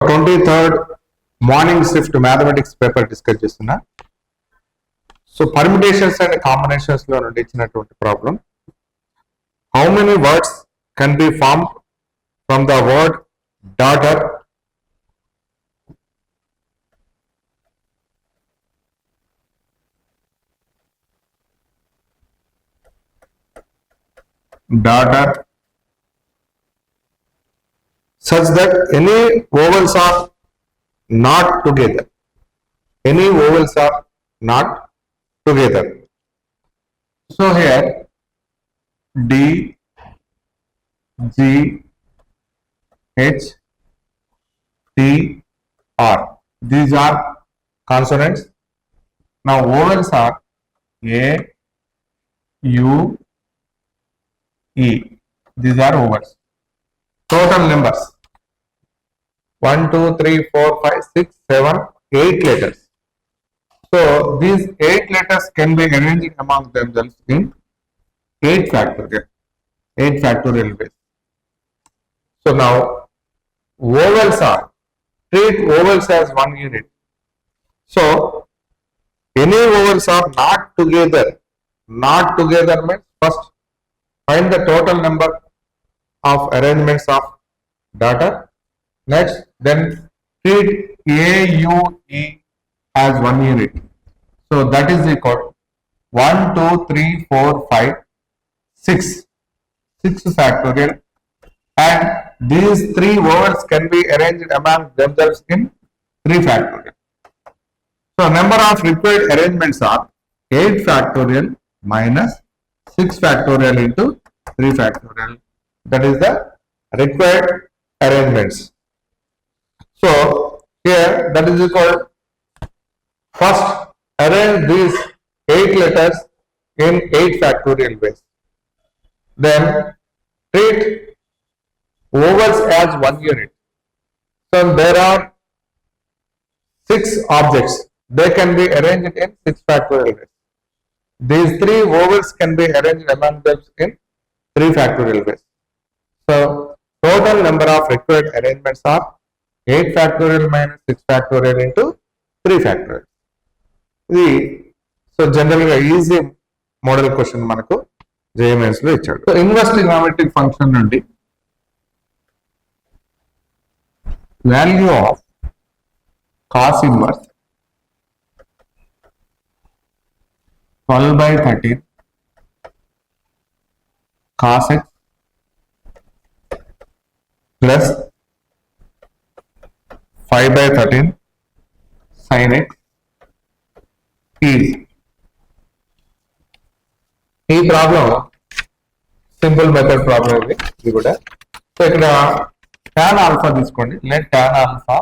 23rd morning shift mathematics paper discuss చేస్తున్నా. So permutations and combinations లో నుండి ఇచ్చినటువంటి problem, how many words can be formed from the word daughter such that any vowels are not together. Any vowels are not together. So here D, G, H, T, R. These are consonants. Now vowels are A, U, E. These are vowels. Total numbers 1, 2, 3, 4, 5, 6, 7, 8 letters. So these 8 letters can be arranged among themselves in 8 factorial. 8 factorial ways. So now vowels are, treat vowels as one unit. So any vowels are not together. Not together means first find the total number of arrangements of daughter. Next, then treat A, U, E as one unit. So that is equal 1, 2, 3, 4, 5, 6. 6 factorial. And these 3 vowels can be arranged among themselves in 3 factorial. So number of required arrangements are 8 factorial minus 6 factorial into 3 factorial. That is the required arrangements. So here that is equal, first arrange these 8 letters in 8 factorial ways. Then treat vowels as one unit. So there are 6 objects. They can be arranged in 6 factorial ways. These 3 vowels can be arranged among them in 3 factorial ways. So total number of required arrangements are 8 factorial minus 6 factorial into 3 factorial. So generally easy model question manaku JEE mains lo ichadu. So inverse trigonometric function nundi value of cos inverse 12/13 cos x plus 5/13 sin x is. ఈ problem simple method problem ఇది కూడా. So ఇక్కడ tan alpha తీసుకోండి. Let tan alpha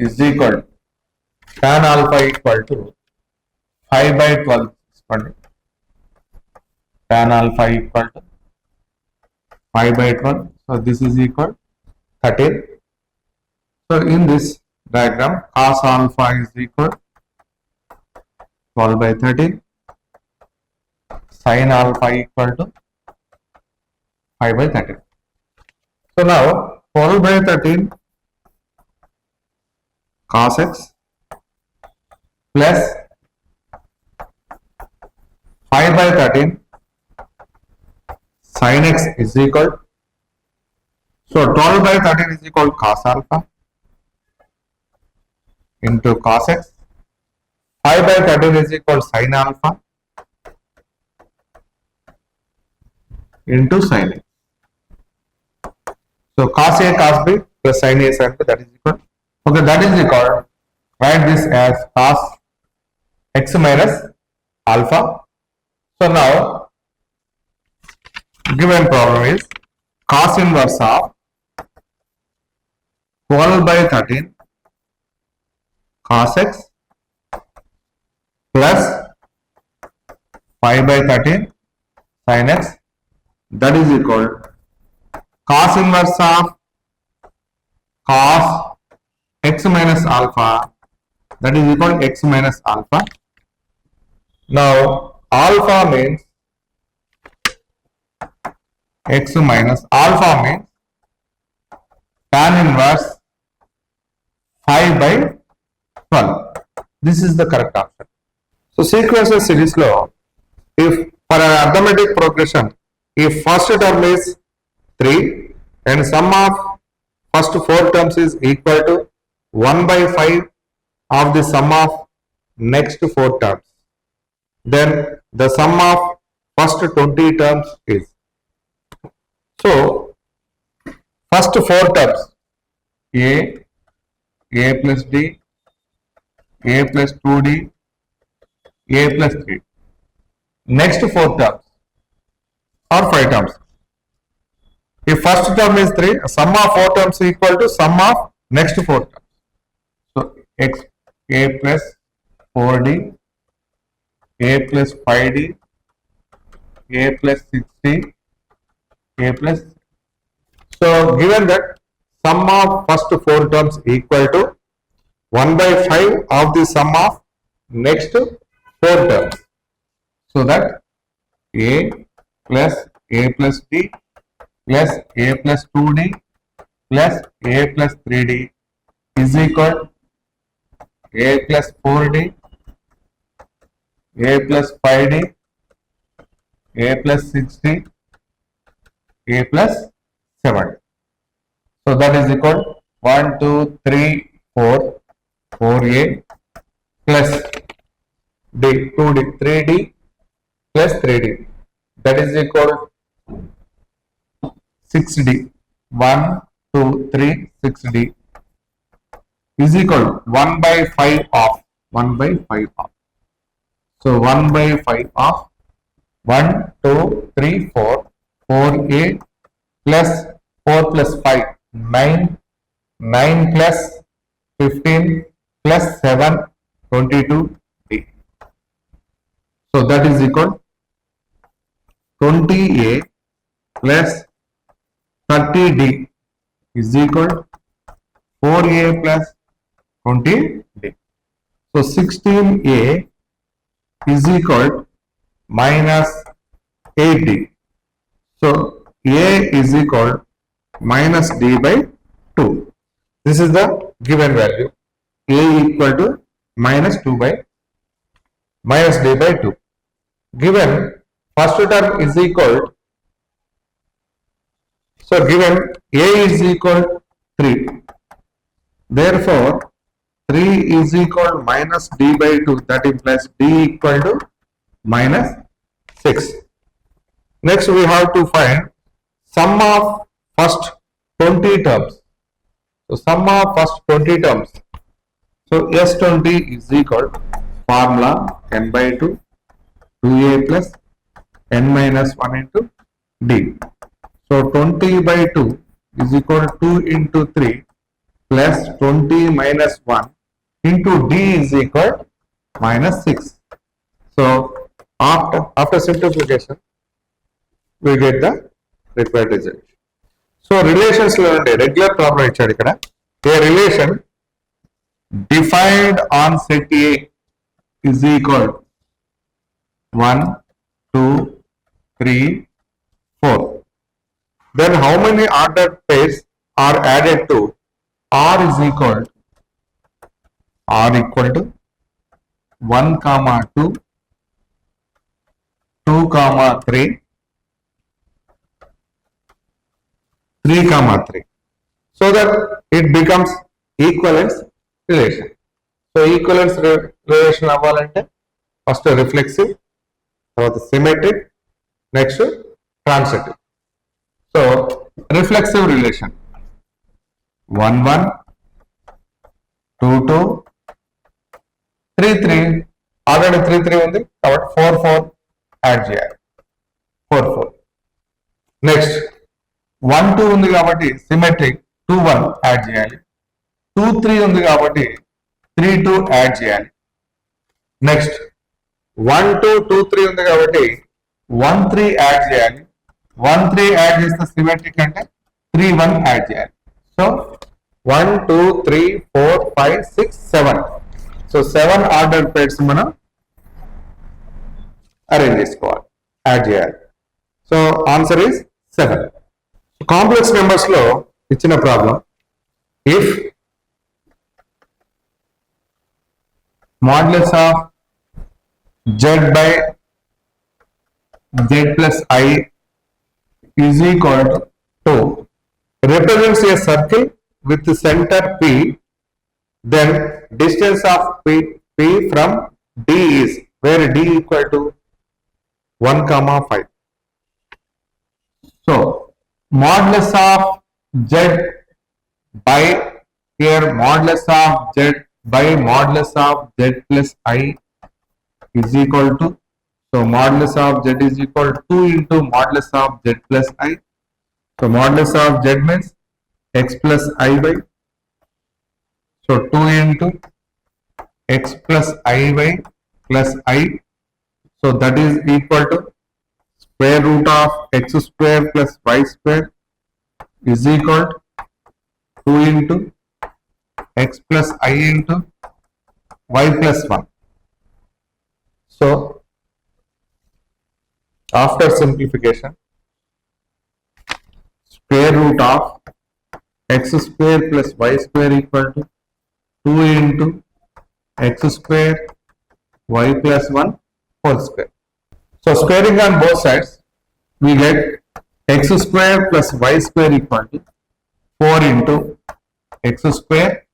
is equal, tan alpha equal to 5/12 తీసుకోండి. tan alpha equal to 5/12. So this is equal 13. So in this diagram, cos alpha is equal 12/13. Sin alpha equal to 5/13. So now 12/13 cos x plus 5/13 sin x is equal, so 12/13 is equal to cos alpha into cos x, 5/13 is equal to sin alpha into sin x. So cos A cos B plus sin A sin B, that is equal, okay, that is equal, write this as cos x minus alpha. So now given problem is cos inverse of 12/13 cos x plus 5/13 sin x, that is equal cos inverse of cos x minus alpha, that is equal x minus alpha. Now alpha means x minus alpha means tan inverse 5 by 12. This is the correct option. So sequential series law, if for an arithmetic progression, if first term is 3 and sum of first 4 terms is equal to 1 by 5 of the sum of next 4 terms, then the sum of first 20 terms is. So first 4 terms a plus d, a plus 2d, a plus 3. Next 4 terms or 5 terms. If first term is 3, sum of 4 terms is equal to sum of next 4 terms. So x a plus 4d, a plus 5d, a plus 6d, a plus. So given that sum of first 4 terms equal to 1 by 5 of the sum of next 4 terms. So that a plus d plus a plus 2d plus a plus 3d is equal a plus 4d, a plus 5d, a plus 6d, a plus 7. So that is equal 1, 2, 3, 4, 4a plus d, 2d, 3d plus 3d. That is equal 6d. 1, 2, 3, 6d is equal 1 by 5 of 1 by 5 of. So 1 by 5 of 1, 2, 3, 4, 4a plus 4 plus 5, 9, 9 plus 15 plus 7, 22d. So that is equal 20a plus 30d is equal 4a plus 20d. So 16a is equal minus 8d. So a is equal minus d by 2. This is the given value. A equal to minus 2 by minus d by 2. Given first term is equal. So given a is equal 3. Therefore 3 is equal minus d by 2. That implies d equal to minus 6. Next we have to find sum of first 20 terms. So sum of first 20 terms. So S20 is equal formula n by 2, 2a plus n minus 1 into d. So 20 by 2 is equal to 2 into 3 plus 20 minus 1 into d is equal minus 6. So after simplification we get the required result. So relations lo unde regular problem ichadu ikkada. A relation defined on set A is equal 1, 2, 3, 4. Then how many ordered pairs are added to R is equal to 1 comma 2, 2 comma 3, 3 comma 3. So that it becomes equivalence relation. So equivalence relation అవ్వాలంటే first reflexive, తర్వాత symmetric, next transitive. So reflexive relation 1 1, 2 2, 3 3, already 3 3 ఉంది కాబట్టి 4 4 add చేయాలి 4 4. Next 1 2 ఉంది కాబట్టి symmetric 2 1 add చేయాలి. 2 3 ఉంది కాబట్టి 3 2 యాడ్ చేయాలి. నెక్స్ట్ 1 2 2 3 ఉంది కాబట్టి 1 3 యాడ్ చేయాలి. 1 3 యాడ్ చేస్తే సిమెట్రిక్ అంటే 3 1 యాడ్ చేయాలి. సో 1 2 3 4 5 6 7. సో 7 ఆర్డర్ పేర్స్ మనం అరేంజ్ చేసుకోవాలి, యాడ్ చేయాలి. So answer is 7. Complex numbers లో ఇచ్చిన problem If modulus of z by z plus I is equal to 2 represents a circle with the center P, then distance of P from D is where D equal to 1 comma 5. So modulus of z by here modulus of z by modulus of z plus I is equal to, so modulus of z is equal to 2 into modulus of z plus I. So modulus of z means x plus I by, so 2 into x plus I by plus I, so that is equal to square root of x square plus y square is equal to 2 into x plus I into y plus 1. So after simplification, square root of x square plus y square equal to 2 into x square y plus 1 whole square. So squaring on both sides, we get x square plus y square equal to 4 into x square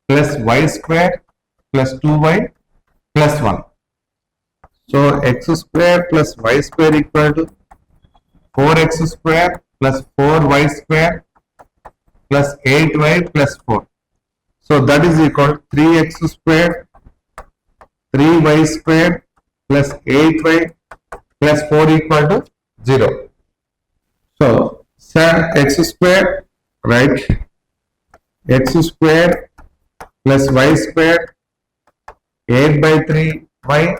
plus y square plus 2y plus 1. So x square plus y square equal to 4x square plus 4y square plus 8y plus 4. So that is equal to 3x square, 3y square plus 8y plus 4 equal to 0. So x square, right, x square plus y square 8 by 3 y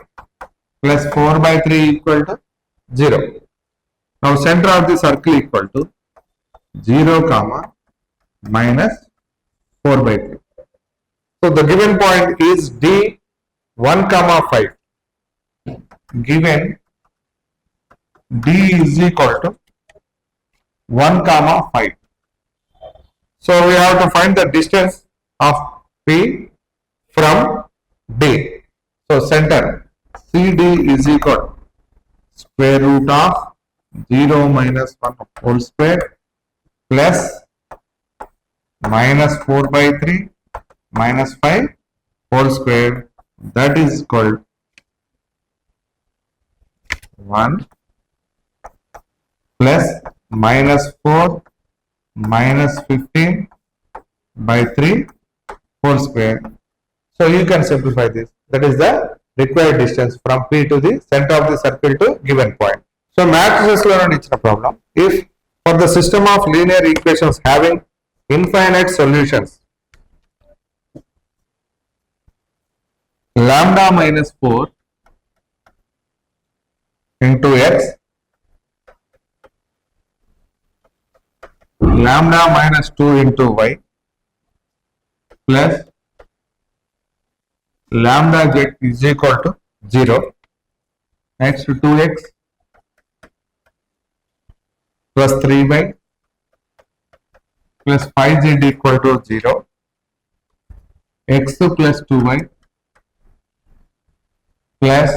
plus 4 by 3 equal to 0. Now center of the circle equal to 0 comma minus 4 by 3. So the given point is D 1 comma 5. Given D is equal to 1 comma 5. So we have to find the distance of P from D. So center CD is equal to square root of 0 minus 1 whole square plus minus 4 by 3 minus 5 whole square, that is called 1 plus minus 4 minus 15 by 3 whole square. So you can simplify this. That is the required distance from P to the center of the circle to given point. So matrices lo ichina problem. If for the system of linear equations having infinite solutions, lambda minus 4 into x, lambda minus 2 into y plus lambda z is equal to 0. Next 2x plus 3y plus 5z equal to 0. X plus 2y plus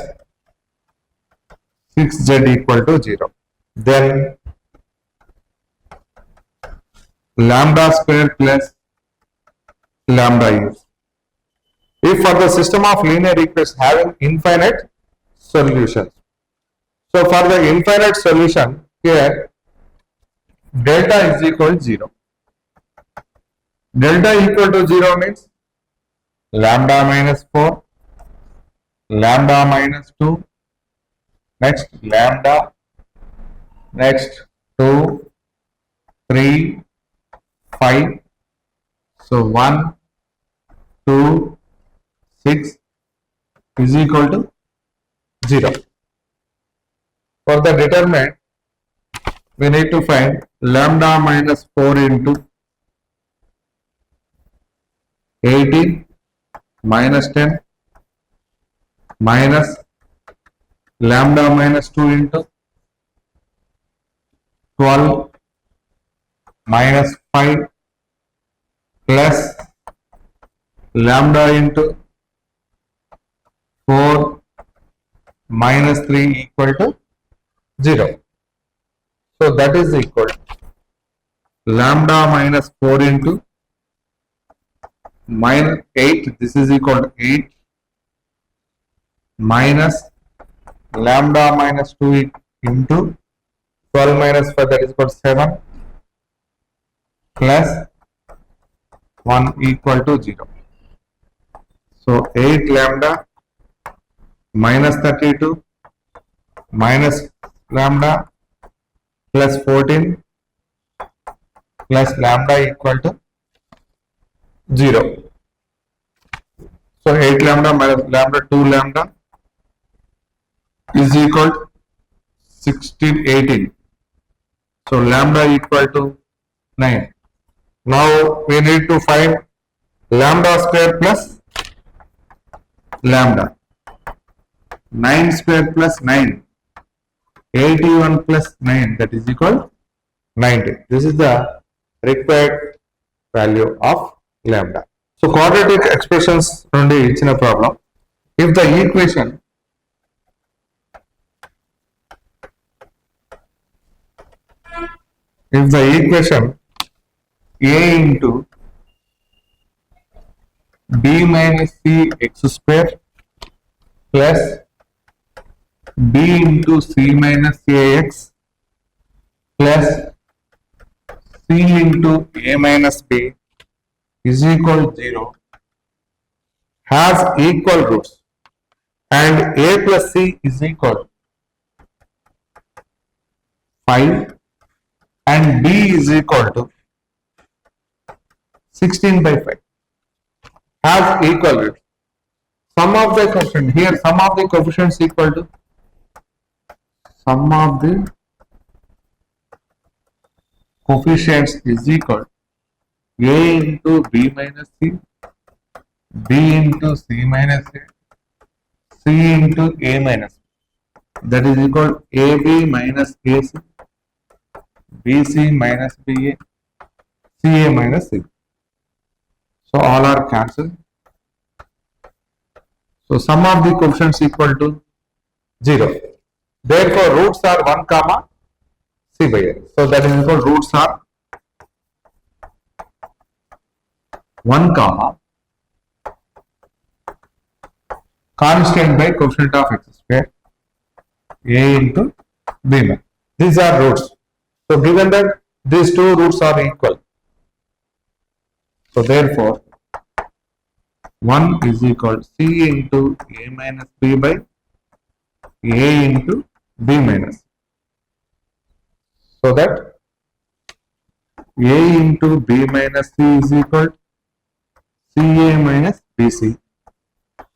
6z equal to 0. Then lambda square plus lambda is. If for the system of linear equations having infinite solutions. So for the infinite solution here, delta is equal to 0. Delta equal to 0 means lambda minus 4, lambda minus 2, next lambda, next 2, 3, 5. So 1, 2, 6 is equal to 0. For the determinant, we need to find lambda minus 4 into 18 minus 10 minus lambda minus 2 into 12 minus 5 plus lambda into 4 minus 3 equal to 0. So that is equal to lambda minus 4 into minus 8, this is equal to 8 minus lambda minus 2 into 12 minus 5, that is equal to 7 plus 1 equal to 0. So 8 lambda minus 32 minus lambda plus 14 plus lambda equal to 0. So 8 lambda minus lambda 2 lambda is equal to 16, 18. So lambda equal to 9. Now we need to find lambda square plus lambda. 9 square plus 9. 81 plus 9, that is equal to 90. This is the required value of lambda. So quadratic expressions నుండి ఇచ్చిన problem. If the equation a into b minus c x square plus b into c minus ax plus c into a minus b is equal to 0 has equal roots and a plus c is equal to 5 and b is equal to 16 by 5 has equal roots. Sum of the coefficient, here sum of the coefficients equal to sum of the coefficients is equal to a into b minus c, b into c minus a, c into a minus b, that is equal to ab minus ac, bc minus ba, ca minus c. So all are cancelled. So sum of the coefficients equal to 0. Therefore roots are 1 comma c by a. So that is equal to roots are 1 comma constant by coefficient of x square a into b minus. These are roots. So given that these two roots are equal, so therefore 1 is equal to c into a minus b by a into b minus. So that a into b minus c is equal to ca minus bc.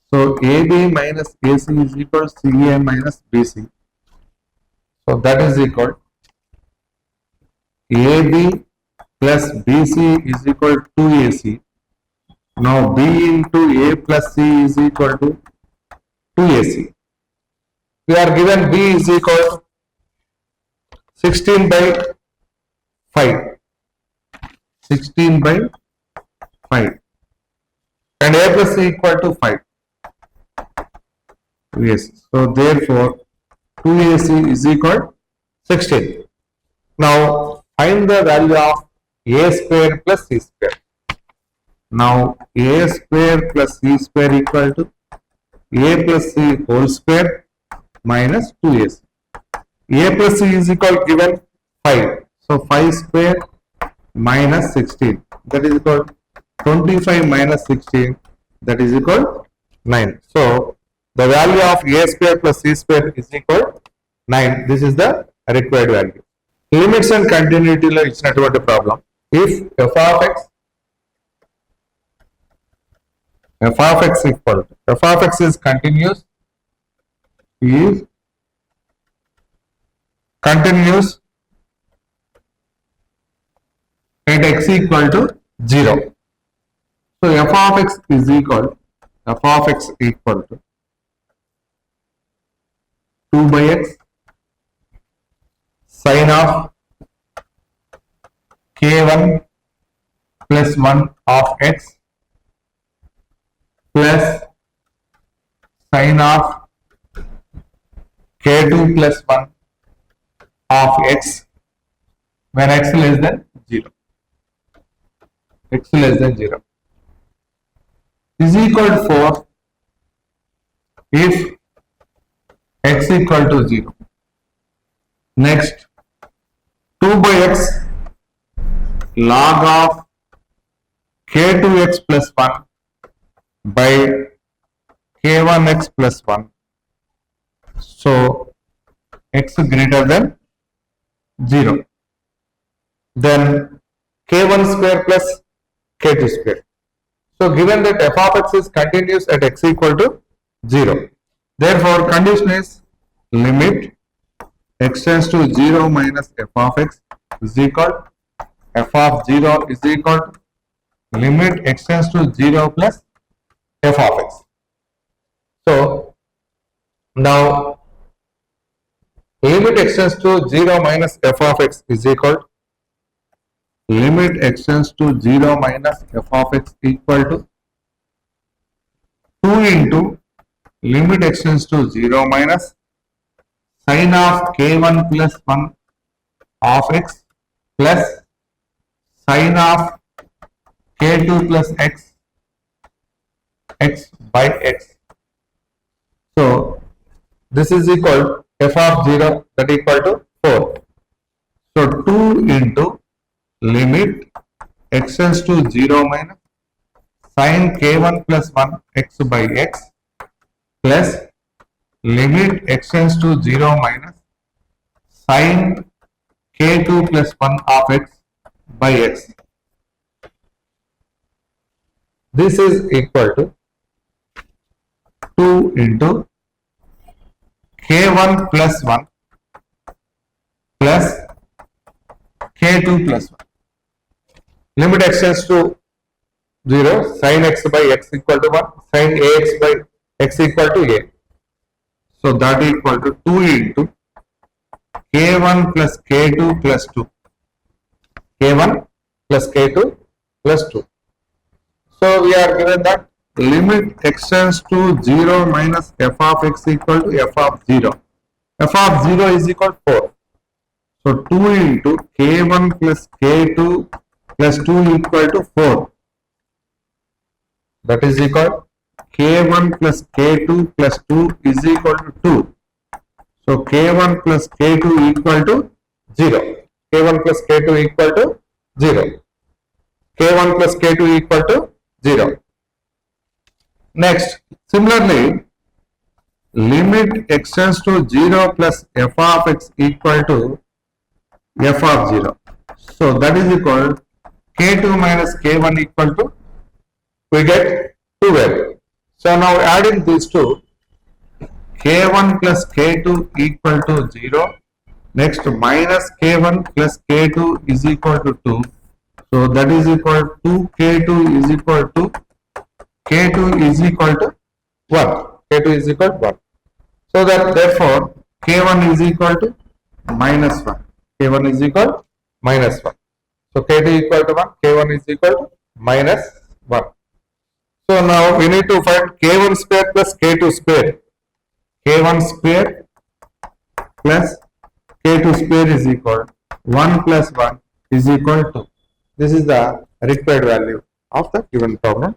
So ab minus ac is equal to ca minus bc. So that is equal to ab plus bc is equal to 2ac. Now b into a plus c is equal to 2ac. We are given b is equal to 16 by 5. 16 by 5. And a plus c equal to 5. Yes. So therefore 2ac is equal to 16. Now find the value of a square plus c square. Now a square plus c square equal to a plus c whole square minus 2ac. A plus c is equal given 5. So 5 square minus 16, that is equal to 25 minus 16, that is equal to 9. So the value of a square plus c square is equal to 9. This is the required value. Limits and continuity lo ichinaటువంటి problem. If f of x equal to f of x is continuous at x equal to 0. So f of x equal to 2 by x sin of k1 plus 1 of x plus sine of k2 plus 1 of x when x less than 0. X less than 0 is equal to 4 if x equal to 0. Next, 2 by x log of k2x plus 1 by k1x plus 1. So, x greater than 0. Then k1 square plus k2 square. So, given that f of x is continuous at x equal to 0. Therefore, condition is limit x tends to 0 minus f of x is equal f of 0 is equal to limit x tends to 0 plus f of x. So, now limit x tends to 0 minus f of x is equal to limit x tends to 0 minus f of x equal to 2 into limit x tends to 0 minus sine of k1 plus 1 of x plus sine of k2 plus x by x. So, this is equal to f of 0 that equal to 4. So, 2 into limit x tends to 0 minus sine k1 plus 1 x by x plus limit x tends to 0 minus sine k2 plus 1 of x by x. This is equal to 2 into k1 plus 1 plus k2 plus 1. Limit x tends to 0, sin x by x equal to 1, sin ax by x equal to a. So that equal to 2 into k1 plus k2 plus 2. k1 plus k2 plus 2. So we are given that limit x tends to 0 minus f of x equal to f of 0. F of 0 is equal to 4. So 2 into k1 plus k2 plus 2 equal to 4. That is equal k1 plus k2 plus 2 is equal to 2. So k1 plus k2 equal to 0. k1 plus k2 equal to 0. k1 plus k2 equal to 0. Next, similarly, limit x tends to 0 plus f of x equal to f of 0. So that is equal k2 minus k1 equal to, we get 12. So now adding these two, k1 plus k2 equal to 0. Next, minus k1 plus k2 is equal to 2. So that is equal to k2 is equal to k2 is equal to 1. k2 is equal to 1. So that therefore k1 is equal to minus 1. k1 is equal to minus 1. So k2 equal to 1, k1 is equal to minus 1. So now we need to find k1 square plus k2 square. k1 square plus k2 square is equal 1 plus 1 is equal to. This is the required value of the given problem.